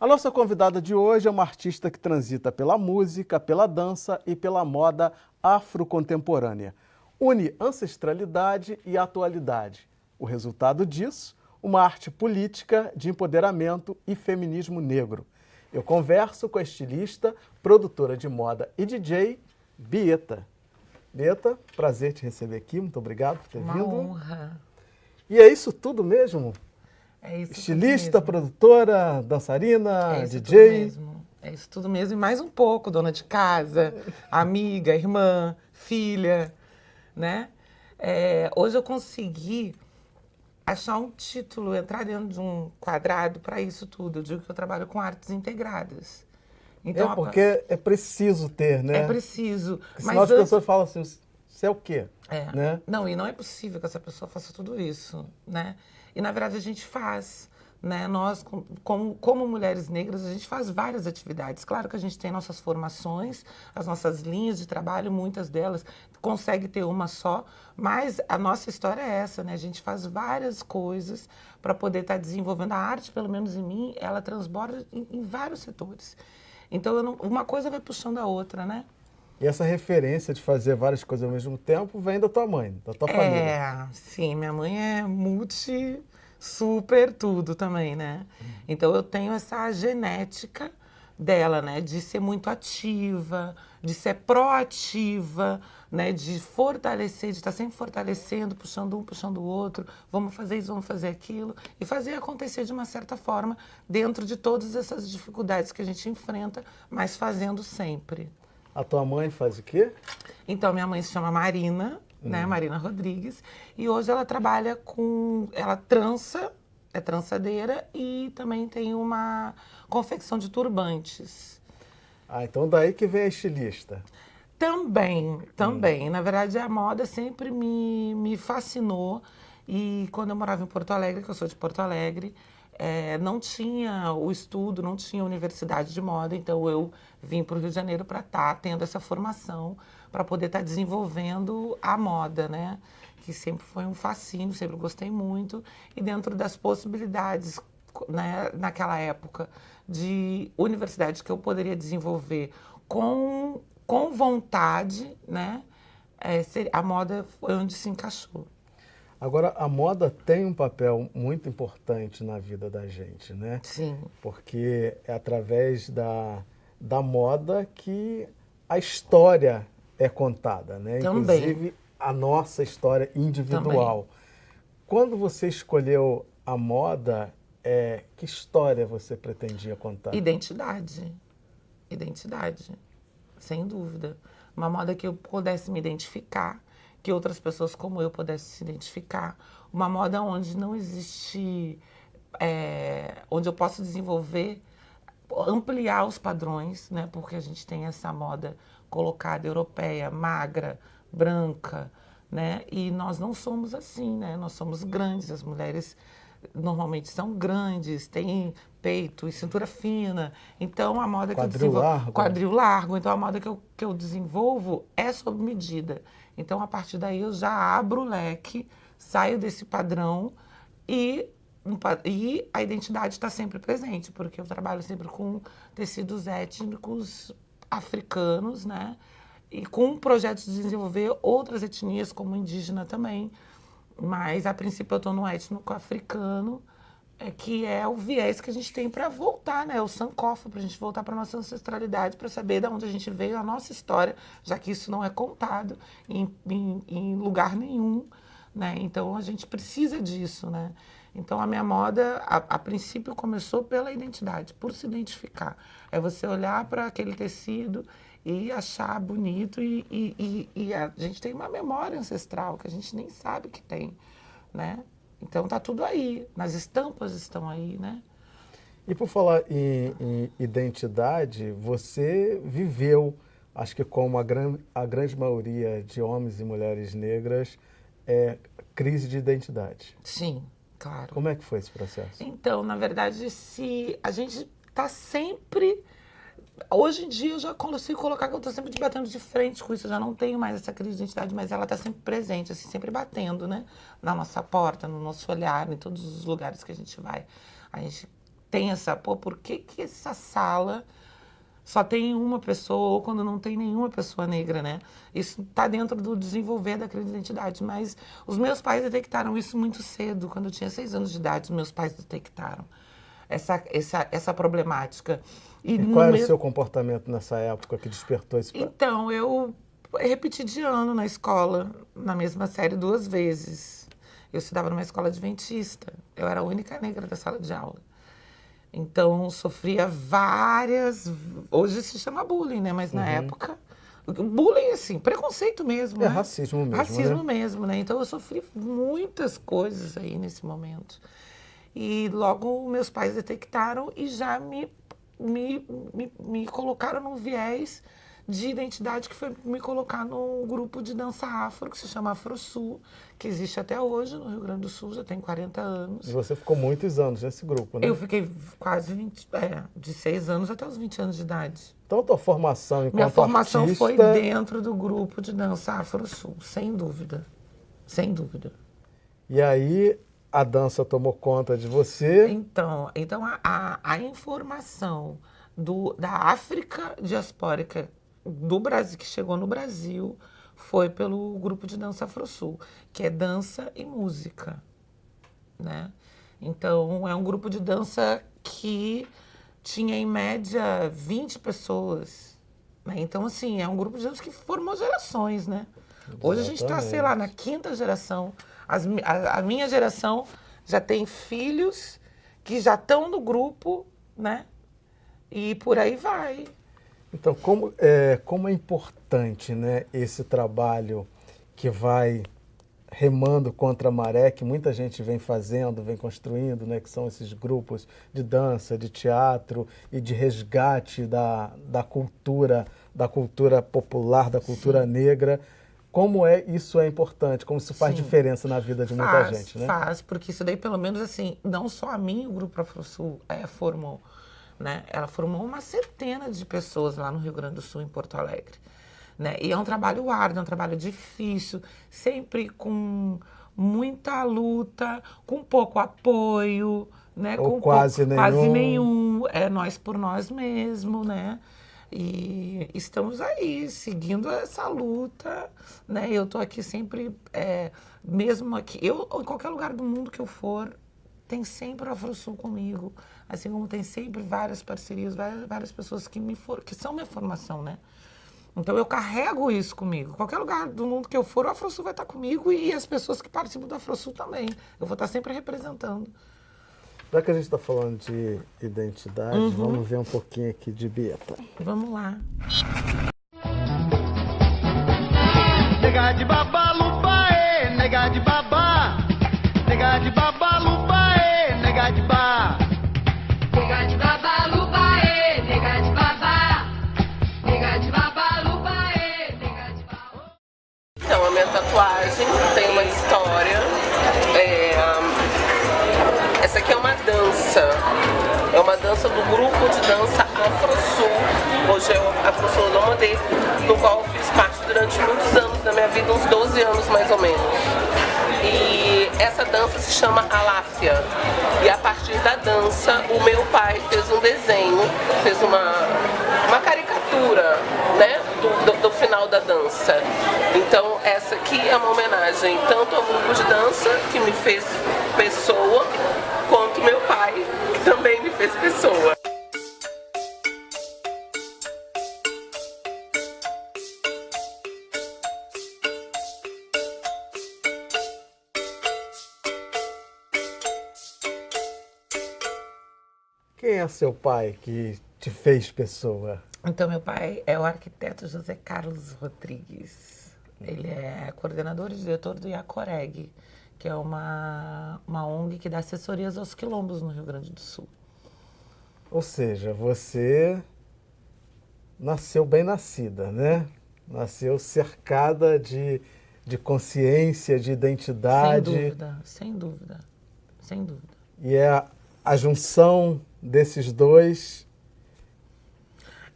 A nossa convidada de hoje é uma artista que transita pela música, pela dança e pela moda afrocontemporânea. Une ancestralidade e atualidade. O resultado disso, uma arte política de empoderamento e feminismo negro. Eu converso com a estilista, produtora de moda e DJ, Bieta. Bieta, prazer te receber aqui, muito obrigado por ter vindo. Uma honra. E é isso tudo mesmo? É isso Estilista, tudo mesmo. produtora, dançarina, É isso DJ? tudo mesmo. É isso tudo mesmo e mais um pouco, dona de casa, amiga, irmã, filha, né? Hoje eu consegui achar um título, entrar dentro de um quadrado para isso tudo. Eu digo que eu trabalho com artes integradas. Então, Porque é preciso ter, né? é preciso. Porque senão as antes- pessoas falam assim, você é o quê? É. Né? Não, e não é possível que essa pessoa faça tudo isso, né? E, na verdade, a gente faz, né? Nós, como mulheres negras, a gente faz várias atividades. Claro que a gente tem nossas formações, as nossas linhas de trabalho, muitas delas consegue ter uma só, mas a nossa história é essa, né? A gente faz várias coisas para poder estar desenvolvendo. A arte, pelo menos em mim, ela transborda em vários setores. Então, uma coisa vai puxando a outra, né? E essa referência de fazer várias coisas ao mesmo tempo vem da tua mãe, da tua família. Sim, minha mãe é super tudo também, né? Então eu tenho essa genética dela, né? De ser muito ativa, de ser proativa, né? De fortalecer, de estar sempre fortalecendo, puxando um, puxando o outro. Vamos fazer isso, vamos fazer aquilo. E fazer acontecer de uma certa forma dentro de todas essas dificuldades que a gente enfrenta, mas fazendo sempre. A tua mãe faz o quê? Então, minha mãe se chama Marina, né? Marina Rodrigues. E hoje ela trabalha com... Ela trança, é trançadeira e também tem uma confecção de turbantes. Ah, então daí que vem a estilista. Também. Na verdade, a moda sempre me fascinou. E quando eu morava em Porto Alegre, que eu sou de Porto Alegre, não tinha o estudo, não tinha universidade de moda, então eu vim para o Rio de Janeiro para estar tendo essa formação, para poder estar desenvolvendo a moda, né? Que sempre foi um fascínio, sempre gostei muito. E dentro das possibilidades, né, naquela época, de universidade que eu poderia desenvolver com vontade, né? A moda foi onde se encaixou. Agora, a moda tem um papel muito importante na vida da gente, né? Sim. Porque é através da moda que a história é contada, né? Também. Inclusive a nossa história individual. Também. Quando você escolheu a moda, que história você pretendia contar? Identidade, sem dúvida. Uma moda que eu pudesse me identificar, que outras pessoas como eu pudessem se identificar. Uma moda onde não existe, onde eu posso desenvolver, ampliar os padrões, né? Porque a gente tem essa moda colocada europeia, magra, branca, né? E nós não somos assim, né? Nós somos grandes, as mulheres normalmente são grandes, têm peito e cintura fina. Então, a moda que eu desenvolvo... Largo. Quadril largo. Então, a moda que eu desenvolvo é sob medida. Então, a partir daí, eu já abro o leque, saio desse padrão e a identidade está sempre presente, porque eu trabalho sempre com tecidos étnicos africanos, né? E com projetos de desenvolver outras etnias, como indígena também. Mas, a princípio, eu estou no étnico africano, que é o viés que a gente tem para voltar, né? O sankofa, para a gente voltar para a nossa ancestralidade, para saber de onde a gente veio, a nossa história, já que isso não é contado em lugar nenhum, né? Então, a gente precisa disso, né? Então, a minha moda, a princípio, começou pela identidade, por se identificar. É você olhar para aquele tecido e achar bonito e a gente tem uma memória ancestral que a gente nem sabe que tem, né? Então tá tudo aí, nas estampas estão aí, né? E por falar em identidade, você viveu, acho que como a grande maioria de homens e mulheres negras, crise de identidade. Sim, claro. Como é que foi esse processo? Então, na verdade, se a gente tá sempre... Hoje em dia eu já consigo colocar que eu estou sempre batendo de frente com isso, eu já não tenho mais essa crise de identidade, mas ela está sempre presente, assim, sempre batendo, né? Na nossa porta, no nosso olhar, em todos os lugares que a gente vai. A gente tem essa, por que que essa sala só tem uma pessoa, ou quando não tem nenhuma pessoa negra, né? Isso está dentro do desenvolver daquela identidade. Mas os meus pais detectaram isso muito cedo. Quando eu tinha 6 anos de idade, os meus pais detectaram essa problemática. E qual era o seu comportamento nessa época que despertou esse... Então, eu repeti de ano na escola, na mesma série 2 vezes. Eu estudava numa escola adventista. Eu era a única negra da sala de aula. Então, sofria várias... Hoje se chama bullying, né? Mas na época... Bullying, assim, preconceito mesmo, né? Racismo mesmo, racismo mesmo, né? Então, eu sofri muitas coisas aí nesse momento. E logo meus pais detectaram e já me colocaram num viés de identidade que foi me colocar num grupo de dança afro, que se chama AfroSul, que existe até hoje no Rio Grande do Sul, já tem 40 anos. E você ficou muitos anos nesse grupo, né? Eu fiquei quase 20, de 6 anos até os 20 anos de idade. Então, a tua formação enquanto Minha formação artista... foi dentro do grupo de dança AfroSul, sem dúvida. Sem dúvida. E aí, a dança tomou conta de você? Então a informação da África diaspórica do Brasil, que chegou no Brasil, foi pelo grupo de dança AfroSul, que é dança e música, né? Então, é um grupo de dança que tinha, em média, 20 pessoas, né? Então, assim, é um grupo de dança que formou gerações, né? Hoje a gente está, sei lá, na 5ª geração. A minha geração já tem filhos que já estão no grupo, né? E por aí vai. Então, como é importante, né, esse trabalho que vai remando contra a maré, que muita gente vem fazendo, vem construindo, né, que são esses grupos de dança, de teatro e de resgate da cultura popular, da cultura negra. Como isso é importante, como isso faz diferença na vida de muita gente, né? Faz, porque isso daí, pelo menos, assim, não só a mim, o Grupo AfroSul formou, né? Ela formou uma centena de pessoas lá no Rio Grande do Sul, em Porto Alegre, né? E é um trabalho árduo, é um trabalho difícil, sempre com muita luta, com pouco apoio, né? Ou quase nenhum. É nós por nós mesmo, né? E estamos aí, seguindo essa luta, né? Eu estou aqui sempre, mesmo aqui, em qualquer lugar do mundo que eu for, tem sempre o AfroSul comigo, assim como tem sempre várias parcerias, várias pessoas que são minha formação, né? Então eu carrego isso comigo. Qualquer lugar do mundo que eu for, o AfroSul vai estar comigo e as pessoas que participam do AfroSul também. Eu vou estar sempre representando. Já que a gente está falando de identidade, vamos ver um pouquinho aqui de Bieta. Vamos lá. Nega de babá, lupa, nega de babá. Nega de babá, lupa, nega de babá. Nega de babá, lupa, nega de babá. Nega de babá, lupa, nega de babá. Então, a minha tatuagem tem uma história. Essa aqui é uma dança. É uma dança do grupo de dança AfroSul. Hoje é o AfroSul Nomade, no qual eu fiz parte durante muitos anos da minha vida, uns 12 anos mais ou menos. E essa dança se chama Aláfia. E a partir da dança, o meu pai fez um desenho, fez uma caricatura, né, do final da dança. Então, essa aqui é uma homenagem tanto ao grupo de dança, que me fez pessoa, quanto meu pai, que também me fez pessoa. Quem é seu pai que te fez pessoa? Então, meu pai é o arquiteto José Carlos Rodrigues. Ele é coordenador e diretor do Iacoreg, que é uma ONG que dá assessorias aos quilombos no Rio Grande do Sul. Ou seja, você nasceu bem nascida, né? Nasceu cercada de consciência, de identidade. Sem dúvida, sem dúvida, sem dúvida. E é a junção desses dois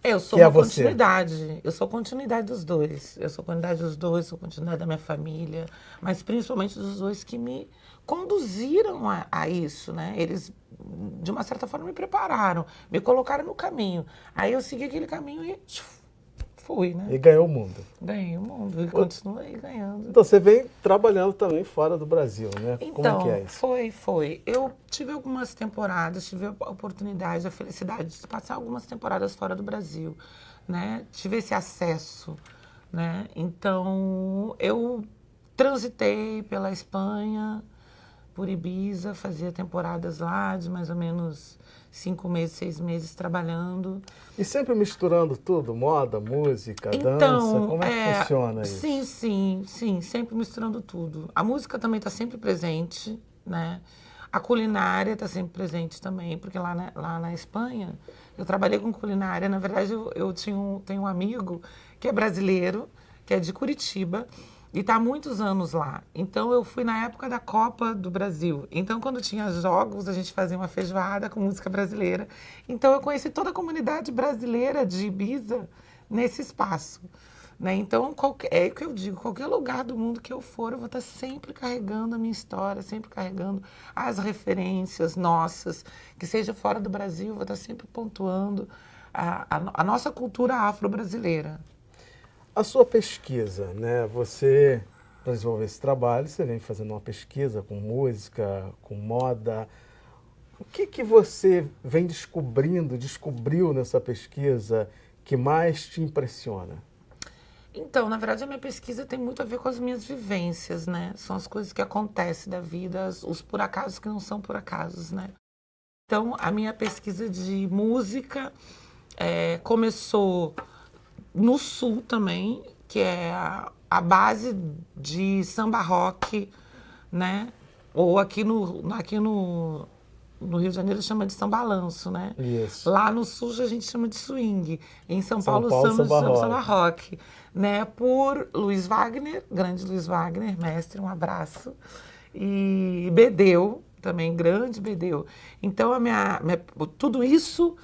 Eu sou Que é uma você? continuidade. Eu sou continuidade dos dois. Eu sou continuidade dos dois, sou continuidade da minha família, mas principalmente dos dois que me conduziram a isso, né? Eles, de uma certa forma, me prepararam, me colocaram no caminho. Aí eu segui aquele caminho e fui, né? E ganhou o mundo. Ganhei o mundo e continuo aí ganhando. Então você vem trabalhando também fora do Brasil, né? Como é Então, que é isso? foi. Eu tive algumas temporadas, tive a oportunidade, a felicidade de passar algumas temporadas fora do Brasil, né? Tive esse acesso, né? Então, eu transitei pela Espanha, por Ibiza, fazia temporadas lá de mais ou menos 5 meses, 6 meses trabalhando. E sempre misturando tudo, moda, música, dança, Então, como é que funciona isso? sim, sempre misturando tudo. A música também está sempre presente, né? A culinária está sempre presente também, porque lá na Espanha eu trabalhei com culinária. Na verdade, eu tenho um amigo que é brasileiro, que é de Curitiba, e está há muitos anos lá. Então, eu fui na época da Copa do Brasil. Então, quando tinha jogos, a gente fazia uma feijoada com música brasileira. Então, eu conheci toda a comunidade brasileira de Ibiza nesse espaço, né? Então, é o que eu digo, qualquer lugar do mundo que eu for, eu vou estar sempre carregando a minha história, sempre carregando as referências nossas, que seja fora do Brasil, eu vou estar sempre pontuando a nossa cultura afro-brasileira. A sua pesquisa, né? Você, para desenvolver esse trabalho, você vem fazendo uma pesquisa com música, com moda. O que você vem descobriu nessa pesquisa que mais te impressiona? Então, na verdade, a minha pesquisa tem muito a ver com as minhas vivências, né? São as coisas que acontecem da vida, os por acasos que não são por acasos, né? Então, a minha pesquisa de música começou no Sul também, que é a base de samba rock, né? Ou aqui no Rio de Janeiro chama de sambalanço, né? Isso. Lá no Sul a gente chama de swing. Em São São Paulo, Paulo, samba rock, né? Por Luiz Wagner, grande Luiz Wagner, mestre, um abraço. E Bedeu, também grande Bedeu. Então, tudo isso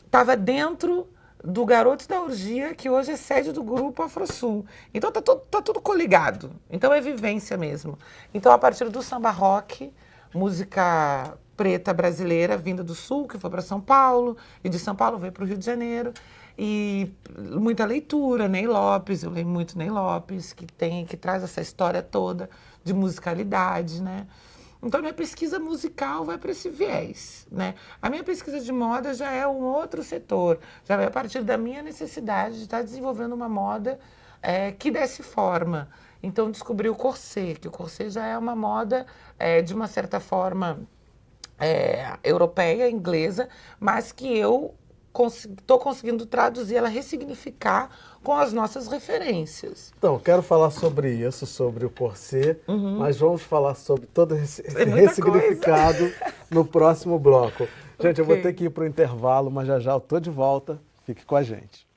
estava dentro do Garotos da Orgia, que hoje é sede do grupo AfroSul. Então tá tudo coligado. Então é vivência mesmo. Então, a partir do samba rock, música preta brasileira vinda do Sul, que foi para São Paulo, e de São Paulo veio para o Rio de Janeiro, e muita leitura, Ney Lopes, eu leio muito Ney Lopes, que traz essa história toda de musicalidade, né? Então, a minha pesquisa musical vai para esse viés, né? A minha pesquisa de moda já é um outro setor, já vai a partir da minha necessidade de estar desenvolvendo uma moda que desse forma. Então, descobri o corset, que o corset já é uma moda, de uma certa forma, europeia, inglesa, mas que eu estou conseguindo traduzir ela, ressignificar com as nossas referências. Então, quero falar sobre isso, sobre o corset, mas vamos falar sobre todo esse muita ressignificado no próximo bloco. Gente, eu vou Ok. ter que ir para o intervalo, mas já já eu estou de volta. Fique com a gente.